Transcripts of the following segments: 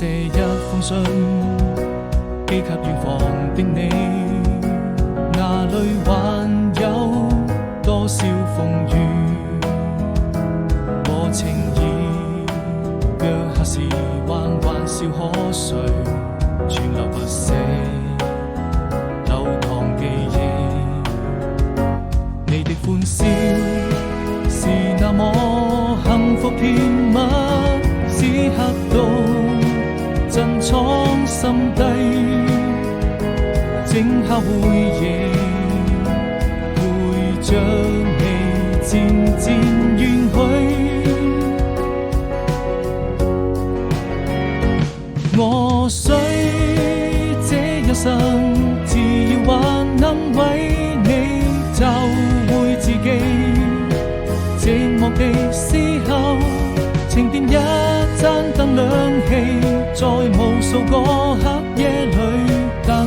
寫一封信，寄給遠方的你，哪裏還有多少風雨和情意？腳下時還玩笑可睡，存留不捨流淌記憶。你的歡笑是那麼幸福甜蜜，此刻都珍藏心底，靜下回憶，陪着你漸漸遠去。我需這一生，只要還能為你找回自己。寂寞的時候，請點一盞燈亮起，在無數個黑夜裏，但永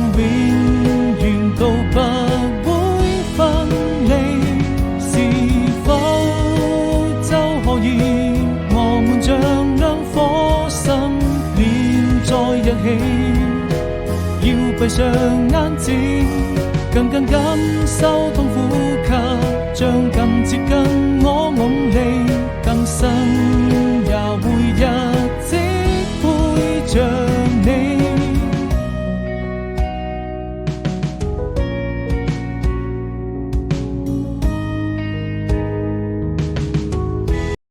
遠都不會分離。是否就可以我們像兩顆心連在一起？要閉上眼睛，更感受痛呼吸，將更接近我夢裏更深。